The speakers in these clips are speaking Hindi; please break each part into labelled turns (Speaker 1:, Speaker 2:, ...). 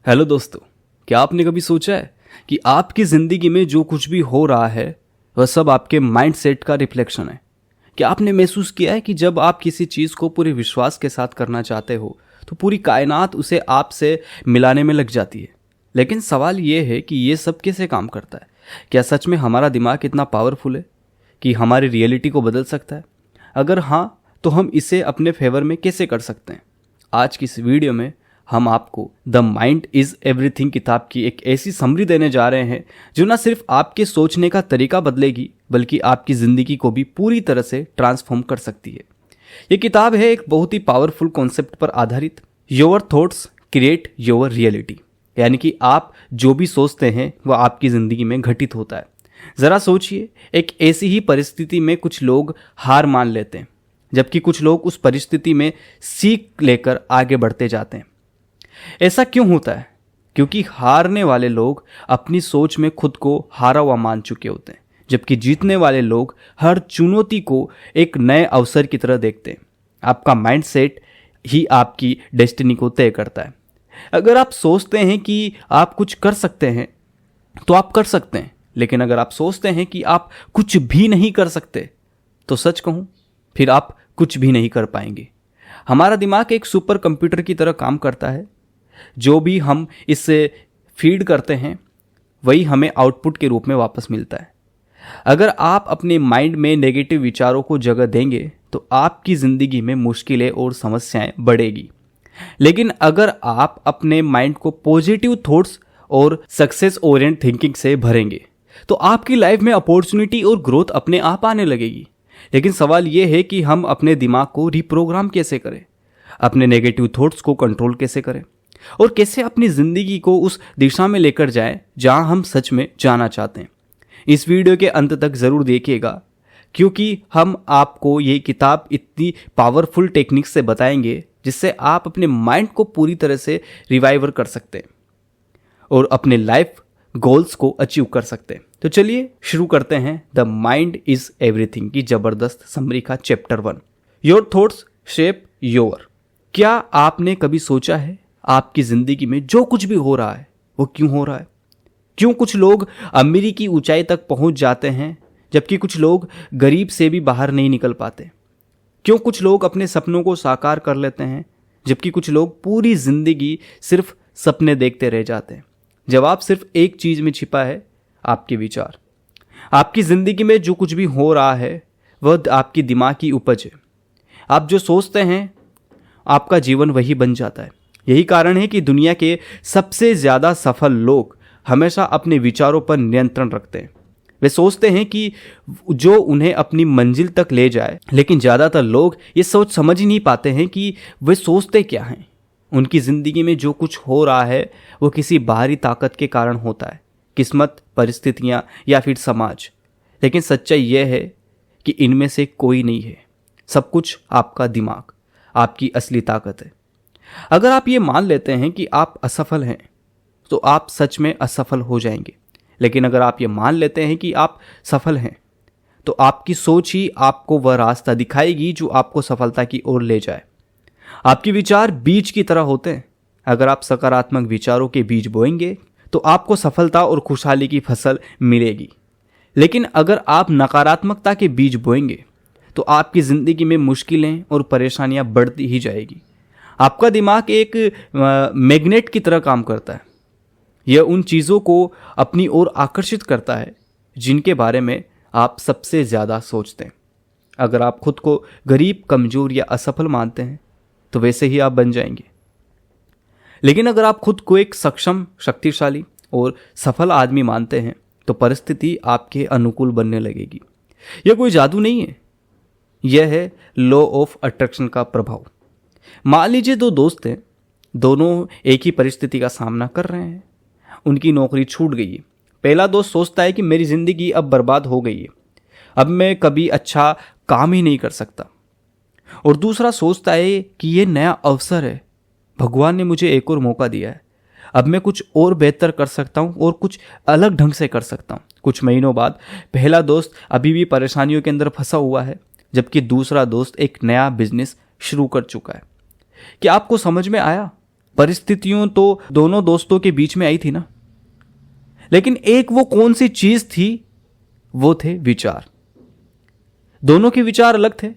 Speaker 1: हेलो दोस्तों, क्या आपने कभी सोचा है कि आपकी ज़िंदगी में जो कुछ भी हो रहा है वह सब आपके माइंडसेट का रिफ्लेक्शन है। क्या आपने महसूस किया है कि जब आप किसी चीज़ को पूरे विश्वास के साथ करना चाहते हो तो पूरी कायनात उसे आपसे मिलाने में लग जाती है। लेकिन सवाल ये है कि ये सब कैसे काम करता है। क्या सच में हमारा दिमाग इतना पावरफुल है कि हमारी रियलिटी को बदल सकता है? अगर हाँ, तो हम इसे अपने फेवर में कैसे कर सकते हैं? आज की इस वीडियो में हम आपको द माइंड इज़ एवरीथिंग किताब की एक ऐसी समरी देने जा रहे हैं जो न सिर्फ आपके सोचने का तरीका बदलेगी बल्कि आपकी ज़िंदगी को भी पूरी तरह से ट्रांसफॉर्म कर सकती है। ये किताब है एक बहुत ही पावरफुल कॉन्सेप्ट पर आधारित। Your thoughts create your reality, यानी कि आप जो भी सोचते हैं वह आपकी ज़िंदगी में घटित होता है। ज़रा सोचिए, एक ऐसी ही परिस्थिति में कुछ लोग हार मान लेते हैं जबकि कुछ लोग उस परिस्थिति में सीख लेकर आगे बढ़ते जाते हैं। ऐसा क्यों होता है? क्योंकि हारने वाले लोग अपनी सोच में खुद को हारा हुआ मान चुके होते हैं, जबकि जीतने वाले लोग हर चुनौती को एक नए अवसर की तरह देखते हैं। आपका माइंडसेट ही आपकी डेस्टिनी को तय करता है। अगर आप सोचते हैं कि आप कुछ कर सकते हैं तो आप कर सकते हैं, लेकिन अगर आप सोचते हैं कि आप कुछ भी नहीं कर सकते तो सच कहूं, फिर आप कुछ भी नहीं कर पाएंगे। हमारा दिमाग एक सुपर कंप्यूटर की तरह काम करता है। जो भी हम इससे फीड करते हैं वही हमें आउटपुट के रूप में वापस मिलता है। अगर आप अपने माइंड में नेगेटिव विचारों को जगह देंगे तो आपकी ज़िंदगी में मुश्किलें और समस्याएं बढ़ेगी। लेकिन अगर आप अपने माइंड को पॉजिटिव थॉट्स और सक्सेस ओरिएंटेड थिंकिंग से भरेंगे तो आपकी लाइफ में अपॉर्चुनिटी और ग्रोथ अपने आप आने लगेगी। लेकिन सवाल यह है कि हम अपने दिमाग को रिप्रोग्राम कैसे करें, अपने नेगेटिव थॉट्स को कंट्रोल कैसे करें और कैसे अपनी ज़िंदगी को उस दिशा में लेकर जाएं जहां हम सच में जाना चाहते हैं। इस वीडियो के अंत तक ज़रूर देखिएगा, क्योंकि हम आपको ये किताब इतनी पावरफुल टेक्निक से बताएंगे जिससे आप अपने माइंड को पूरी तरह से रिवाइवर कर सकते हैं और अपने लाइफ गोल्स को अचीव कर सकते हैं। तो चलिए शुरू करते हैं द माइंड इज़ एवरीथिंग की ज़बरदस्त समरी का chapter 1, your thoughts shape your. क्या आपने कभी सोचा है आपकी ज़िंदगी में जो कुछ भी हो रहा है वो क्यों हो रहा है? क्यों कुछ लोग अमीरी की ऊंचाई तक पहुंच जाते हैं जबकि कुछ लोग गरीब से भी बाहर नहीं निकल पाते? क्यों कुछ लोग अपने सपनों को साकार कर लेते हैं जबकि कुछ लोग पूरी ज़िंदगी सिर्फ सपने देखते रह जाते हैं? जवाब सिर्फ एक चीज़ में छिपा है, आपके विचार। आपकी ज़िंदगी में जो कुछ भी हो रहा है वह आपकी दिमाग की उपज है। आप जो सोचते हैं आपका जीवन वही बन जाता है। यही कारण है कि दुनिया के सबसे ज़्यादा सफल लोग हमेशा अपने विचारों पर नियंत्रण रखते हैं। वे सोचते हैं कि जो उन्हें अपनी मंजिल तक ले जाए, लेकिन ज़्यादातर लोग ये सोच समझ ही नहीं पाते हैं कि वे सोचते क्या हैं। उनकी ज़िंदगी में जो कुछ हो रहा है वो किसी बाहरी ताकत के कारण होता है, किस्मत, परिस्थितियाँ या फिर समाज। लेकिन सच्चाई यह है कि इनमें से कोई नहीं है। सब कुछ आपका दिमाग, आपकी असली ताकत है। अगर आप ये मान लेते हैं कि आप असफल हैं तो आप सच में असफल हो जाएंगे। लेकिन अगर आप ये मान लेते हैं कि आप सफल हैं तो आपकी सोच ही आपको वह रास्ता दिखाएगी जो आपको सफलता की ओर ले जाए। आपके विचार बीज की तरह होते हैं। अगर आप सकारात्मक विचारों के बीज बोएंगे तो आपको सफलता और खुशहाली की फसल मिलेगी। लेकिन अगर आप नकारात्मकता के बीज बोएंगे तो आपकी ज़िंदगी में मुश्किलें और परेशानियां बढ़ती ही जाएगी। आपका दिमाग एक मैग्नेट की तरह काम करता है। यह उन चीज़ों को अपनी ओर आकर्षित करता है जिनके बारे में आप सबसे ज़्यादा सोचते हैं। अगर आप खुद को गरीब, कमज़ोर या असफल मानते हैं तो वैसे ही आप बन जाएंगे। लेकिन अगर आप खुद को एक सक्षम, शक्तिशाली और सफल आदमी मानते हैं तो परिस्थिति आपके अनुकूल बनने लगेगी। यह कोई जादू नहीं है, यह है लॉ ऑफ अट्रैक्शन का प्रभाव। मान लीजिए दो दोस्त हैं, दोनों एक ही परिस्थिति का सामना कर रहे हैं। उनकी नौकरी छूट गई है। पहला दोस्त सोचता है कि मेरी ज़िंदगी अब बर्बाद हो गई है, अब मैं कभी अच्छा काम ही नहीं कर सकता। और दूसरा सोचता है कि ये नया अवसर है, भगवान ने मुझे एक और मौका दिया है, अब मैं कुछ और बेहतर कर सकता हूँ और कुछ अलग ढंग से कर सकता हूँ। कुछ महीनों बाद पहला दोस्त अभी भी परेशानियों के अंदर फंसा हुआ है जबकि दूसरा दोस्त एक नया बिजनेस शुरू कर चुका है। क्या आपको समझ में आया? परिस्थितियों तो दोनों दोस्तों के बीच में आई थी ना, लेकिन एक वो कौन सी चीज थी, वो थे विचार। दोनों के विचार अलग थे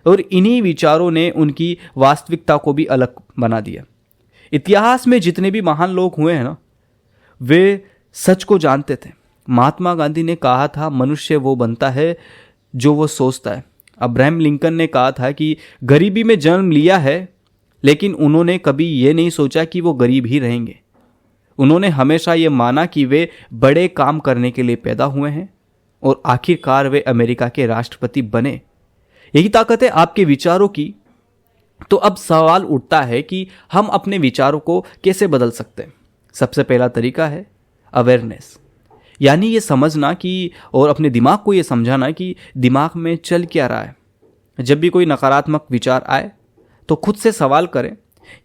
Speaker 1: और इन्हीं विचारों ने उनकी वास्तविकता को भी अलग बना दिया। इतिहास में जितने भी महान लोग हुए हैं ना, वे सच को जानते थे। महात्मा गांधी ने कहा था, मनुष्य वो बनता है जो वो सोचता है। अब्राहम लिंकन ने कहा था कि गरीबी में जन्म लिया है, लेकिन उन्होंने कभी ये नहीं सोचा कि वो गरीब ही रहेंगे। उन्होंने हमेशा ये माना कि वे बड़े काम करने के लिए पैदा हुए हैं और आखिरकार वे अमेरिका के राष्ट्रपति बने। यही ताकत है आपके विचारों की। तो अब सवाल उठता है कि हम अपने विचारों को कैसे बदल सकते हैं। सबसे पहला तरीका है अवेयरनेस, यानी ये समझना कि और अपने दिमाग को ये समझाना कि दिमाग में चल क्या रहा है। जब भी कोई नकारात्मक विचार आए तो खुद से सवाल करें,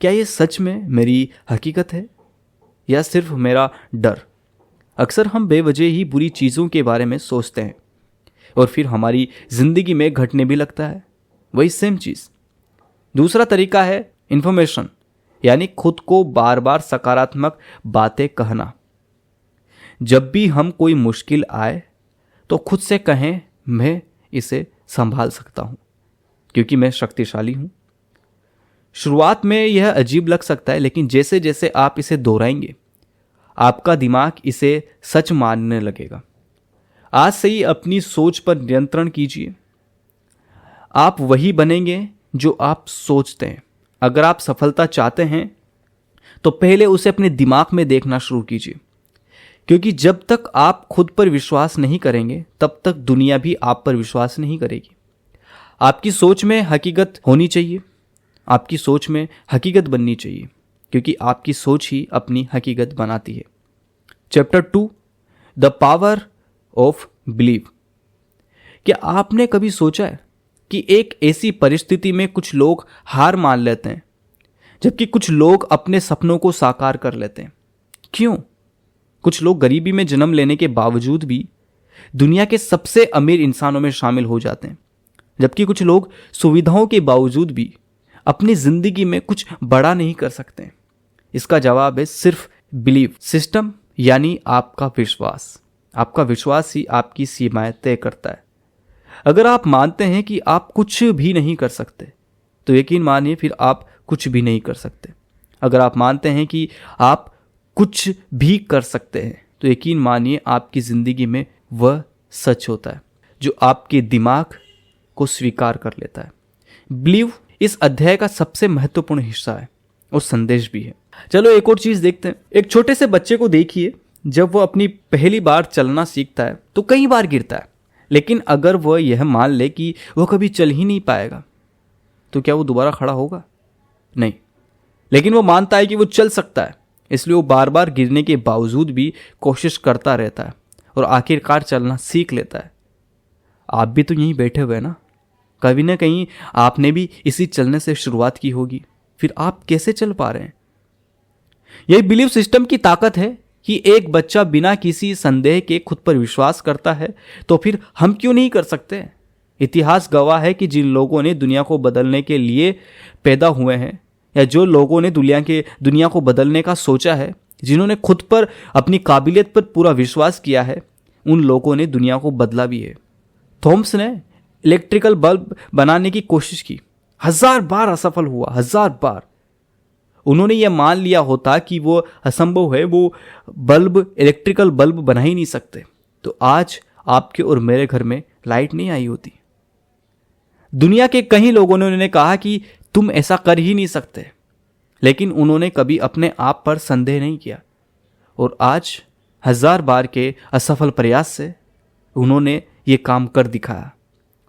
Speaker 1: क्या ये सच में मेरी हकीकत है या सिर्फ मेरा डर। अक्सर हम बेवजह ही बुरी चीज़ों के बारे में सोचते हैं और फिर हमारी ज़िंदगी में घटने भी लगता है वही सेम चीज़। दूसरा तरीका है इन्फॉर्मेशन, यानी खुद को बार बार सकारात्मक बातें कहना। जब भी हम कोई मुश्किल आए तो खुद से कहें, मैं इसे संभाल सकता हूँ क्योंकि मैं शक्तिशाली हूँ। शुरुआत में यह अजीब लग सकता है, लेकिन जैसे जैसे आप इसे दोहराएंगे आपका दिमाग इसे सच मानने लगेगा। आज से ही अपनी सोच पर नियंत्रण कीजिए। आप वही बनेंगे जो आप सोचते हैं। अगर आप सफलता चाहते हैं तो पहले उसे अपने दिमाग में देखना शुरू कीजिए, क्योंकि जब तक आप खुद पर विश्वास नहीं करेंगे तब तक दुनिया भी आप पर विश्वास नहीं करेगी। आपकी सोच में हकीकत होनी चाहिए, आपकी सोच में हकीकत बननी चाहिए, क्योंकि आपकी सोच ही अपनी हकीकत बनाती है। Chapter 2, the power of believe. क्या आपने कभी सोचा है कि एक ऐसी परिस्थिति में कुछ लोग हार मान लेते हैं जबकि कुछ लोग अपने सपनों को साकार कर लेते हैं? क्यों? कुछ लोग गरीबी में जन्म लेने के बावजूद भी दुनिया के सबसे अमीर इंसानों में शामिल हो जाते हैं, जबकि कुछ लोग सुविधाओं के बावजूद भी अपनी जिंदगी में कुछ बड़ा नहीं कर सकते। इसका जवाब है सिर्फ बिलीव सिस्टम, यानी आपका विश्वास। आपका विश्वास ही आपकी सीमाएं तय करता है। अगर आप मानते हैं कि आप कुछ भी नहीं कर सकते तो यकीन मानिए फिर आप कुछ भी नहीं कर सकते। अगर आप मानते हैं कि आप कुछ भी कर सकते हैं तो यकीन मानिए आपकी ज़िंदगी में वह सच होता है जो आपके दिमाग को स्वीकार कर लेता है। बिलीव इस अध्याय का सबसे महत्वपूर्ण हिस्सा है और संदेश भी है। चलो एक और चीज़ देखते हैं। एक छोटे से बच्चे को देखिए, जब वह अपनी पहली बार चलना सीखता है तो कई बार गिरता है, लेकिन अगर वह यह मान ले कि वह कभी चल ही नहीं पाएगा तो क्या वो दोबारा खड़ा होगा? नहीं। लेकिन वो मानता है कि वो चल सकता है, इसलिए वो बार बार गिरने के बावजूद भी कोशिश करता रहता है और आखिरकार चलना सीख लेता है। आप भी तो यहीं बैठे हुए ना, कभी ना कहीं आपने भी इसी चलने से शुरुआत की होगी, फिर आप कैसे चल पा रहे हैं? यही बिलीव सिस्टम की ताकत है कि एक बच्चा बिना किसी संदेह के खुद पर विश्वास करता है, तो फिर हम क्यों नहीं कर सकते? इतिहास गवाह है कि जिन लोगों ने दुनिया को बदलने के लिए पैदा हुए हैं, या जो लोगों ने दुनिया को बदलने का सोचा है, जिन्होंने खुद पर अपनी काबिलियत पर पूरा विश्वास किया है, उन लोगों ने दुनिया को बदला भी है। थॉमस ने इलेक्ट्रिकल बल्ब बनाने की कोशिश की, 1000 बार असफल हुआ, 1000 बार। उन्होंने यह मान लिया होता कि वो असंभव है, वो इलेक्ट्रिकल बल्ब बना ही नहीं सकते, तो आज आपके और मेरे घर में लाइट नहीं आई होती। दुनिया के कई लोगों ने उन्हें कहा कि तुम ऐसा कर ही नहीं सकते, लेकिन उन्होंने कभी अपने आप पर संदेह नहीं किया, और आज 1000 बार के असफल प्रयास से उन्होंने ये काम कर दिखाया,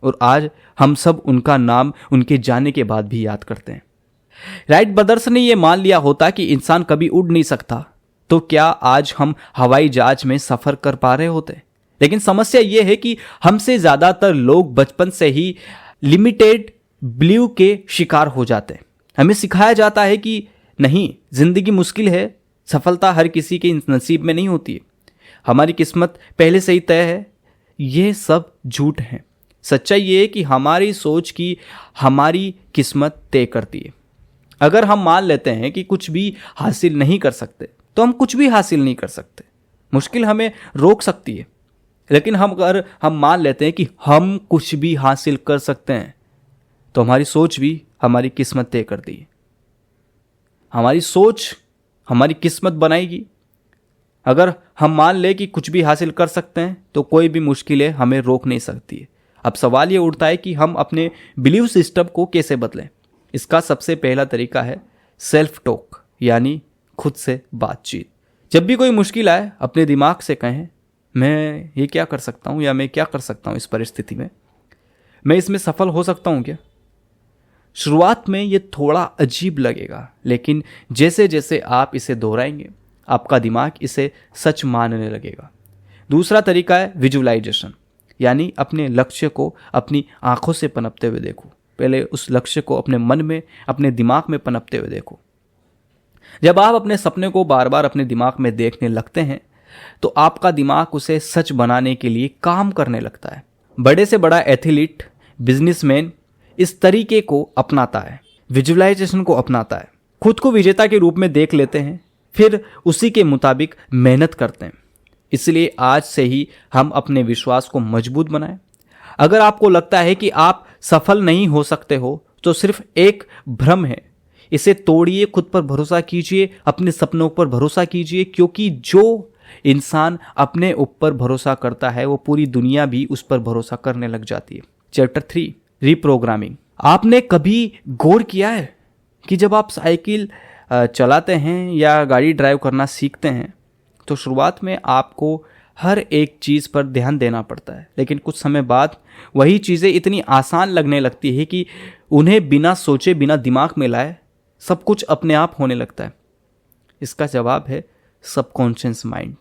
Speaker 1: और आज हम सब उनका नाम उनके जाने के बाद भी याद करते हैं। राइट ब्रदर्स ने यह मान लिया होता कि इंसान कभी उड़ नहीं सकता, तो क्या आज हम हवाई जहाज में सफर कर पा रहे होते? लेकिन समस्या यह है कि हमसे ज्यादातर लोग बचपन से ही लिमिटेड बिलीव के शिकार हो जाते हैं। हमें सिखाया जाता है कि नहीं, जिंदगी मुश्किल है, सफलता हर किसी के नसीब में नहीं होती है, हमारी किस्मत पहले से ही तय है। यह सब झूठ है। सच्चाई यह है कि हमारी सोच की हमारी किस्मत तय करती है। अगर हम मान लेते हैं कि कुछ भी हासिल नहीं कर सकते तो हम कुछ भी हासिल नहीं कर सकते। मुश्किल हमें रोक सकती है, लेकिन अगर हम मान लेते हैं कि हम कुछ भी हासिल कर सकते हैं तो हमारी सोच भी हमारी किस्मत तय करती है। हमारी सोच हमारी किस्मत बनाएगी। अगर हम मान लें कि कुछ भी हासिल कर सकते हैं तो कोई भी मुश्किलें हमें रोक नहीं सकती है। अब सवाल ये उठता है कि हम अपने बिलीव सिस्टम को कैसे बदलें। इसका सबसे पहला तरीका है सेल्फ टॉक, यानी खुद से बातचीत। जब भी कोई मुश्किल आए अपने दिमाग से कहें, मैं ये क्या कर सकता हूँ, या मैं क्या कर सकता हूँ इस परिस्थिति में, मैं इसमें सफल हो सकता हूँ क्या। शुरुआत में ये थोड़ा अजीब लगेगा, लेकिन जैसे जैसे आप इसे दोहराएंगे आपका दिमाग इसे सच मानने लगेगा। दूसरा तरीका है विजुअलाइजेशन, यानी अपने लक्ष्य को अपनी आंखों से पनपते हुए देखो। पहले उस लक्ष्य को अपने मन में, अपने दिमाग में पनपते हुए देखो। जब आप अपने सपने को बार बार अपने दिमाग में देखने लगते हैं तो आपका दिमाग उसे सच बनाने के लिए काम करने लगता है। बड़े से बड़ा एथलीट, बिजनेसमैन इस तरीके को अपनाता है, विजुअलाइजेशन को अपनाता है। खुद को विजेता के रूप में देख लेते हैं, फिर उसी के मुताबिक मेहनत करते हैं। इसलिए आज से ही हम अपने विश्वास को मजबूत बनाएं। अगर आपको लगता है कि आप सफल नहीं हो सकते हो तो सिर्फ एक भ्रम है, इसे तोड़िए, खुद पर भरोसा कीजिए, अपने सपनों पर भरोसा कीजिए, क्योंकि जो इंसान अपने ऊपर भरोसा करता है वो पूरी दुनिया भी उस पर भरोसा करने लग जाती है। Chapter 3, reprogramming. आपने कभी गौर किया है कि जब आप साइकिल चलाते हैं या गाड़ी ड्राइव करना सीखते हैं तो शुरुआत में आपको हर एक चीज़ पर ध्यान देना पड़ता है, लेकिन कुछ समय बाद वही चीज़ें इतनी आसान लगने लगती है कि उन्हें बिना सोचे, बिना दिमाग में लाए सब कुछ अपने आप होने लगता है। इसका जवाब है सबकॉन्शियस माइंड,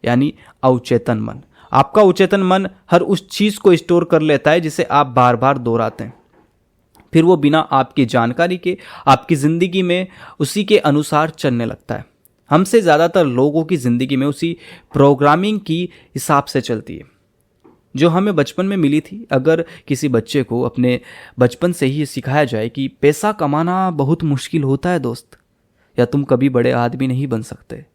Speaker 1: यानी अवचेतन मन। आपका अवचेतन मन हर उस चीज़ को स्टोर कर लेता है जिसे आप बार बार दोहराते हैं, फिर वो बिना आपकी जानकारी के आपकी ज़िंदगी में उसी के अनुसार चलने लगता है। हमसे ज़्यादातर लोगों की ज़िंदगी में उसी प्रोग्रामिंग की हिसाब से चलती है जो हमें बचपन में मिली थी। अगर किसी बच्चे को अपने बचपन से ही सिखाया जाए कि पैसा कमाना बहुत मुश्किल होता है दोस्त, या तुम कभी बड़े आदमी नहीं बन सकते,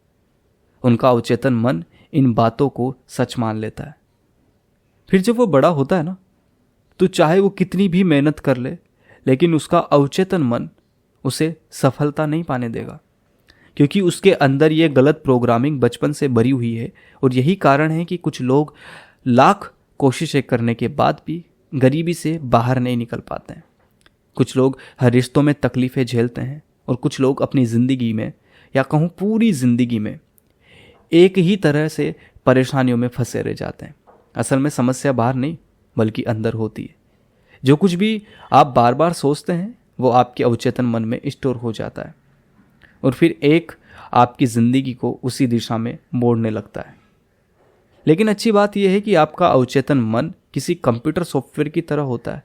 Speaker 1: उनका अवचेतन मन इन बातों को सच मान लेता है। फिर जब वो बड़ा होता है ना, तो चाहे वो कितनी भी मेहनत कर ले, लेकिन उसका अवचेतन मन उसे सफलता नहीं पाने देगा, क्योंकि उसके अंदर ये गलत प्रोग्रामिंग बचपन से भरी हुई है। और यही कारण है कि कुछ लोग लाख कोशिशें करने के बाद भी गरीबी से बाहर नहीं निकल पाते हैं। कुछ लोग हर रिश्तों में तकलीफ़ें झेलते हैं, और कुछ लोग अपनी ज़िंदगी में, या कहूँ पूरी ज़िंदगी में, एक ही तरह से परेशानियों में फंसे रह जाते हैं। असल में समस्या बाहर नहीं बल्कि अंदर होती है। जो कुछ भी आप बार बार सोचते हैं वो आपके अवचेतन मन में स्टोर हो जाता है, और फिर एक आपकी ज़िंदगी को उसी दिशा में मोड़ने लगता है। लेकिन अच्छी बात यह है कि आपका अवचेतन मन किसी कंप्यूटर सॉफ्टवेयर की तरह होता है।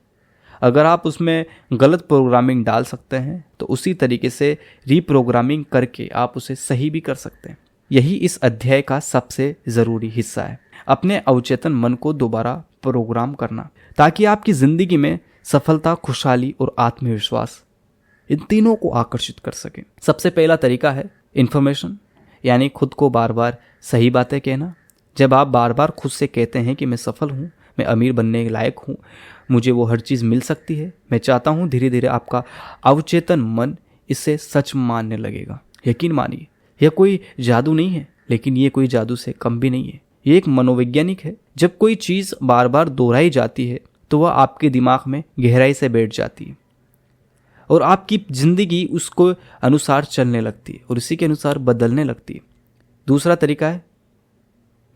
Speaker 1: अगर आप उसमें गलत प्रोग्रामिंग डाल सकते हैं तो उसी तरीके से रीप्रोग्रामिंग करके आप उसे सही भी कर सकते हैं। यही इस अध्याय का सबसे ज़रूरी हिस्सा है, अपने अवचेतन मन को दोबारा प्रोग्राम करना, ताकि आपकी ज़िंदगी में सफलता, खुशहाली और आत्मविश्वास इन तीनों को आकर्षित कर सके। सबसे पहला तरीका है इन्फॉर्मेशन, यानी खुद को बार बार सही बातें कहना। जब आप बार बार खुद से कहते हैं कि मैं सफल हूँ, मैं अमीर बनने के लायक हूँ, मुझे वो हर चीज़ मिल सकती है, मैं चाहता हूँ, धीरे धीरे आपका अवचेतन मन इसे सच मानने लगेगा। यकीन मानिए, यह कोई जादू नहीं है, लेकिन ये कोई जादू से कम भी नहीं है। ये एक मनोवैज्ञानिक है। जब कोई चीज़ बार बार दोहराई जाती है तो वह आपके दिमाग में गहराई से बैठ जाती है, और आपकी ज़िंदगी उसको अनुसार चलने लगती है और इसी के अनुसार बदलने लगती है। दूसरा तरीका है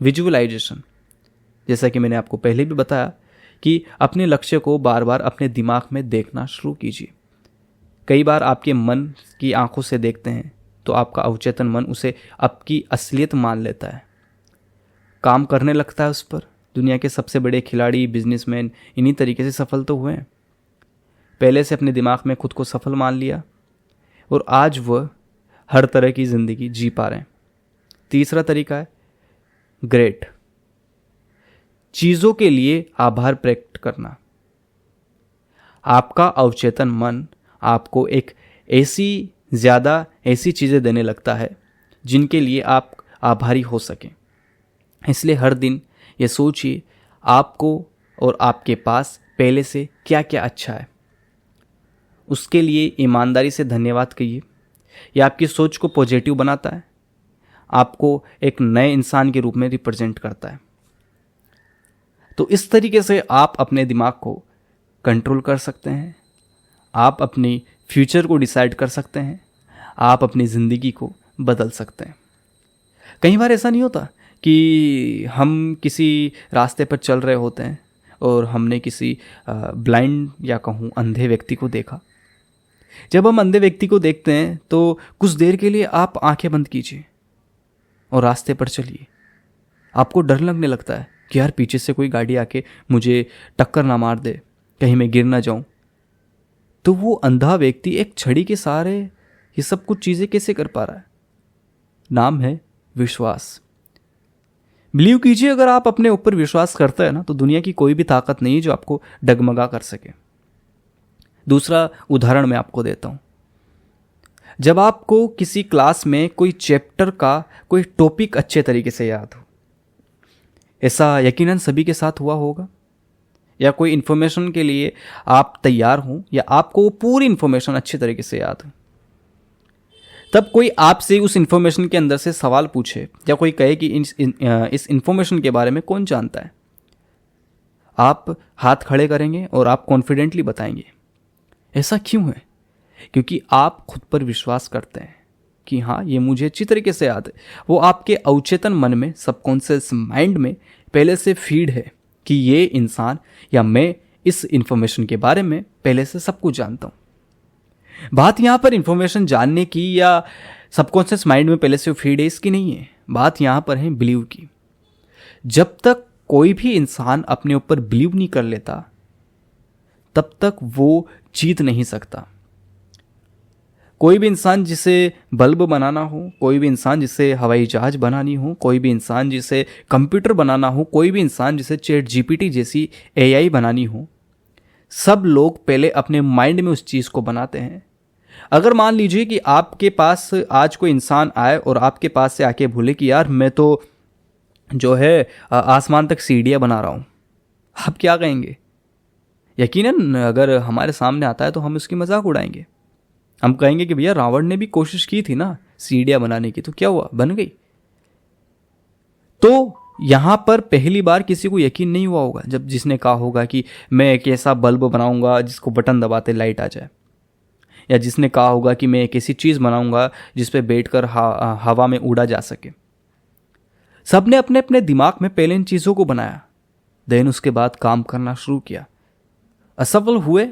Speaker 1: विजुअलाइजेशन। जैसा कि मैंने आपको पहले भी बताया कि अपने लक्ष्य को बार बार अपने दिमाग में देखना शुरू कीजिए। कई बार आपके मन की आंखों से देखते हैं तो आपका अवचेतन मन उसे आपकी असलियत मान लेता है, काम करने लगता है उस पर। दुनिया के सबसे बड़े खिलाड़ी, बिजनेसमैन इन्हीं तरीके से सफल तो हुए हैं। पहले से अपने दिमाग में खुद को सफल मान लिया और आज वह हर तरह की ज़िंदगी जी पा रहे हैं। तीसरा तरीका है ग्रेट, चीज़ों के लिए आभार प्रकट करना। आपका अवचेतन मन आपको एक ऐसी चीज़ें देने लगता है जिनके लिए आप आभारी हो सकें। इसलिए हर दिन ये सोचिए आपको और आपके पास पहले से क्या क्या अच्छा है, उसके लिए ईमानदारी से धन्यवाद कहिए। यह आपकी सोच को पॉजिटिव बनाता है, आपको एक नए इंसान के रूप में रिप्रेजेंट करता है। तो इस तरीके से आप अपने दिमाग को कंट्रोल कर सकते हैं, आप अपनी फ्यूचर को डिसाइड कर सकते हैं, आप अपनी ज़िंदगी को बदल सकते हैं। कई बार ऐसा नहीं होता कि हम किसी रास्ते पर चल रहे होते हैं और हमने किसी ब्लाइंड या कहूँ अंधे व्यक्ति को देखा। जब हम अंधे व्यक्ति को देखते हैं तो कुछ देर के लिए आप आंखें बंद कीजिए और रास्ते पर चलिए। आपको डर लगने लगता है कि यार पीछे से कोई गाड़ी आके मुझे टक्कर ना मार दे, कहीं मैं गिर ना जाऊं। तो वो अंधा व्यक्ति एक छड़ी के सहारे ये सब कुछ चीज़ें कैसे कर पा रहा है? नाम है विश्वास। बिलीव कीजिए, अगर आप अपने ऊपर विश्वास करते हैं ना तो दुनिया की कोई भी ताकत नहीं है जो आपको डगमगा कर सके। दूसरा उदाहरण मैं आपको देता हूं। जब आपको किसी क्लास में कोई चैप्टर का कोई टॉपिक अच्छे तरीके से याद हो, ऐसा यकीनन सभी के साथ हुआ होगा, या कोई इन्फॉर्मेशन के लिए आप तैयार हों या आपको वो पूरी इन्फॉर्मेशन अच्छे तरीके से याद हो, तब कोई आपसे उस इन्फॉर्मेशन के अंदर से सवाल पूछे या कोई कहे कि इस इन्फॉर्मेशन के बारे में कौन जानता है, आप हाथ खड़े करेंगे और आप कॉन्फिडेंटली बताएंगे। ऐसा क्यों है? क्योंकि आप खुद पर विश्वास करते हैं कि हाँ, ये मुझे अच्छी तरीके से याद है। वो आपके अवचेतन मन में, सबकॉन्शियस माइंड में पहले से फीड है कि ये इंसान या मैं इस इंफॉर्मेशन के बारे में पहले से सब कुछ जानता हूँ। बात यहाँ पर इंफॉर्मेशन जानने की या सबकॉन्शियस माइंड में पहले से फीड है इसकी नहीं है, बात यहाँ पर है बिलीव की। जब तक कोई भी इंसान अपने ऊपर बिलीव नहीं कर लेता तब तक वो जीत नहीं सकता। कोई भी इंसान जिसे बल्ब बनाना हो, कोई भी इंसान जिसे हवाई जहाज बनानी हो, कोई भी इंसान जिसे कंप्यूटर बनाना हो, कोई भी इंसान जिसे चैट जीपीटी जैसी एआई बनानी हो, सब लोग पहले अपने माइंड में उस चीज़ को बनाते हैं। अगर मान लीजिए कि आपके पास आज कोई इंसान आए और आपके पास से आके भूले कि यार मैं तो जो है आसमान तक सीढ़ियाँ बना रहा हूँ, आप क्या कहेंगे? यकीनन अगर हमारे सामने आता है तो हम उसकी मजाक उड़ाएंगे। हम कहेंगे कि भैया रावण ने भी कोशिश की थी ना सीढ़ियाँ बनाने की, तो क्या हुआ, बन गई। तो यहाँ पर पहली बार किसी को यकीन नहीं हुआ होगा जब जिसने कहा होगा कि मैं एक ऐसा बल्ब बनाऊंगा जिसको बटन दबाते लाइट आ जाए, या जिसने कहा होगा कि मैं एक ऐसी चीज़ बनाऊंगा जिस पे बैठकर हवा में उड़ा जा सके। सबने अपने अपने दिमाग में पहले इन चीज़ों को बनाया, देन उसके बाद काम करना शुरू किया। असफल हुए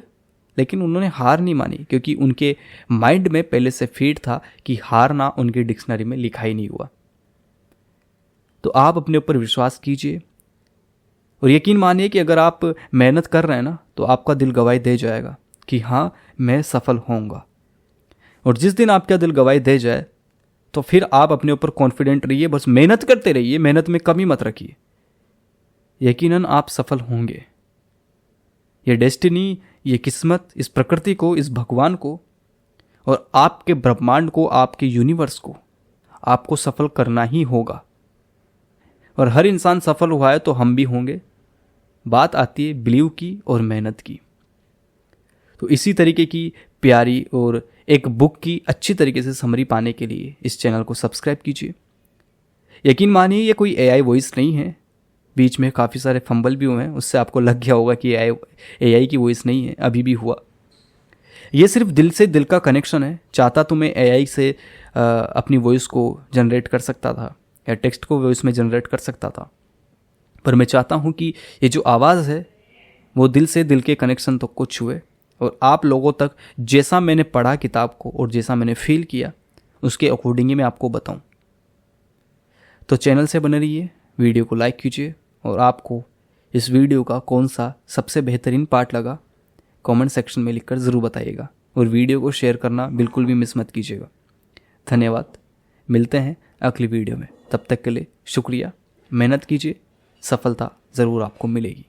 Speaker 1: लेकिन उन्होंने हार नहीं मानी, क्योंकि उनके माइंड में पहले से फीड था कि हारना उनकी डिक्शनरी में लिखा ही नहीं हुआ। तो आप अपने ऊपर विश्वास कीजिए और यकीन मानिए कि अगर आप मेहनत कर रहे हैं ना तो आपका दिल गवाही दे जाएगा कि हाँ, मैं सफल होऊंगा। और जिस दिन आपका दिल गवाही दे जाए तो फिर आप अपने ऊपर कॉन्फिडेंट रहिए, बस मेहनत करते रहिए, मेहनत में कमी मत रखिए, यकीनन आप सफल होंगे। ये डेस्टिनी, ये किस्मत, इस प्रकृति को, इस भगवान को और आपके ब्रह्मांड को, आपके यूनिवर्स को आपको सफल करना ही होगा। और हर इंसान सफल हुआ है तो हम भी होंगे। बात आती है बिलीव की और मेहनत की। तो इसी तरीके की प्यारी और एक बुक की अच्छी तरीके से समरी पाने के लिए इस चैनल को सब्सक्राइब कीजिए। यकीन मानिए ये कोई एआई वॉइस नहीं है, बीच में काफ़ी सारे फंबल भी हुए हैं, उससे आपको लग गया होगा कि एआई की वॉइस नहीं है, अभी भी हुआ। ये सिर्फ दिल से दिल का कनेक्शन है। चाहता तो मैं एआई से अपनी वॉइस को जनरेट कर सकता था या टेक्स्ट को वॉइस में जनरेट कर सकता था, पर मैं चाहता हूँ कि ये जो आवाज़ है वो दिल से दिल के कनेक्शन तक को छुए और आप लोगों तक जैसा मैंने पढ़ा किताब को और जैसा मैंने फील किया उसके अकॉर्डिंग ही मैं आपको बताऊँ। तो चैनल से बने रहिए, वीडियो को लाइक कीजिए और आपको इस वीडियो का कौन सा सबसे बेहतरीन पार्ट लगा कमेंट सेक्शन में लिखकर ज़रूर बताइएगा और वीडियो को शेयर करना बिल्कुल भी मिस मत कीजिएगा। धन्यवाद, मिलते हैं अगली वीडियो में, तब तक के लिए शुक्रिया। मेहनत कीजिए, सफलता ज़रूर आपको मिलेगी।